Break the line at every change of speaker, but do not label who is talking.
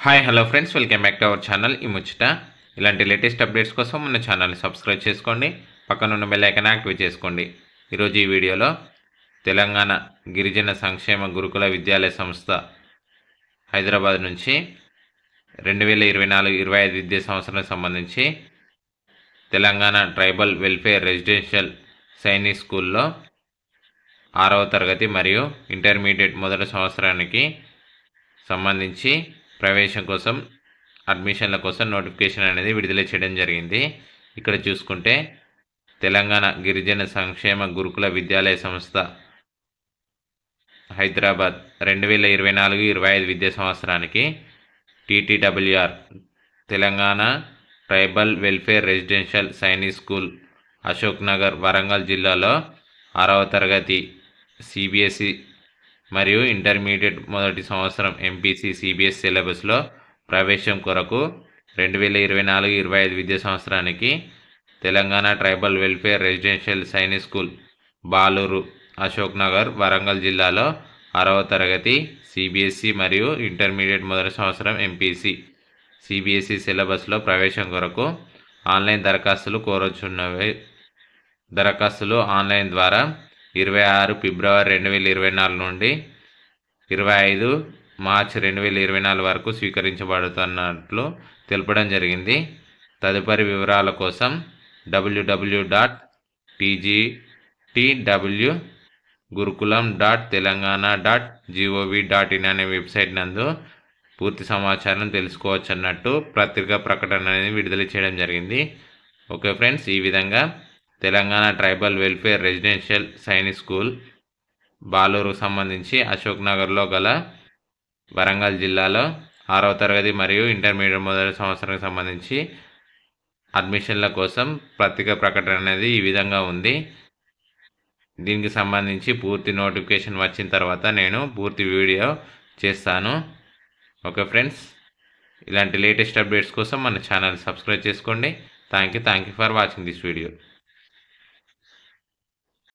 Hi hello friends, welcome back to our channel ఈ ముచ్చట. ఇలాంటి లేటెస్ట్ అప్డేట్స్ కోసం మన ఛానల్ని సబ్స్క్రైబ్ చేసుకోండి, పక్కనున్న బెల్ ఐకాన్ యాక్టివేట్ చేసుకోండి. ఈరోజు ఈ వీడియోలో తెలంగాణ గిరిజన సంక్షేమ గురుకుల విద్యాలయ సంస్థ హైదరాబాద్ నుంచి 2024-25 విద్యా సంవత్సరానికి సంబంధించి Telangana tribal welfare residential Sainik స్కూల్లో 6వ తరగతి మరియు ఇంటర్మీడియట్ మొదటి సంవత్సరానికి సంబంధించి ప్రవేశం కోసం అడ్మిషన్ల కోసం నోటిఫికేషన్ అనేది విడుదల చేయడం జరిగింది. ఇక్కడ చూసుకుంటే తెలంగాణ గిరిజన సంక్షేమ గురుకుల విద్యాలయ సంస్థ హైదరాబాద్ 2024-25 విద్యా సంవత్సరానికి TTWR Telangana tribal welfare residential Sainik school Ashok Nagar Warangal జిల్లాలో 6వ తరగతి సిబిఎస్ఈ మరియు ఇంటర్మీడియట్ మొదటి సంవత్సరం ఎంపీసీ సిబిఎస్ సిలబస్లో ప్రవేశం కొరకు 2024-25 విద్యా సంవత్సరానికి Telangana tribal welfare residential Sainik school Baluru Ashok Nagar Warangal జిల్లాలో 6వ తరగతి సిబిఎస్ఈ మరియు ఇంటర్మీడియట్ మొదటి సంవత్సరం ఎంపీసీ సిబిఎస్ఈ సిలబస్లో ప్రవేశం కొరకు ఆన్లైన్ దరఖాస్తులు కోరచున్నవి. దరఖాస్తులు ఆన్లైన్ ద్వారా 26 ఫిబ్రవరి 2024 నుండి 25 మార్చి 2024 వరకు స్వీకరించబడుతున్నట్లు తెలపడం జరిగింది. తదుపరి వివరాల కోసం www.tgtgurukulam.telangana.gov.in అనే వెబ్సైట్ నందు పూర్తి సమాచారం తెలుసుకోవచ్చు అన్నట్టు పత్రికా ప్రకటన అనేది విడుదల చేయడం జరిగింది. ఓకే ఫ్రెండ్స్, ఈ విధంగా Telangana tribal welfare residential Sainik school బాలూరుకు సంబంధించి అశోక్ నగర్లో గల వరంగల్ జిల్లాలో 6వ తరగతి మరియు ఇంటర్మీడియట్ మొదటి సంవత్సరానికి సంబంధించి అడ్మిషన్ల కోసం పత్రికా ప్రకటన అనేది ఈ విధంగా ఉంది. దీనికి సంబంధించి పూర్తి నోటిఫికేషన్ వచ్చిన తర్వాత నేను పూర్తి వీడియో చేస్తాను. ఓకే ఫ్రెండ్స్, ఇలాంటి లేటెస్ట్ అప్డేట్స్ కోసం మన ఛానల్ సబ్స్క్రైబ్ చేసుకోండి. Thank you for watching this video.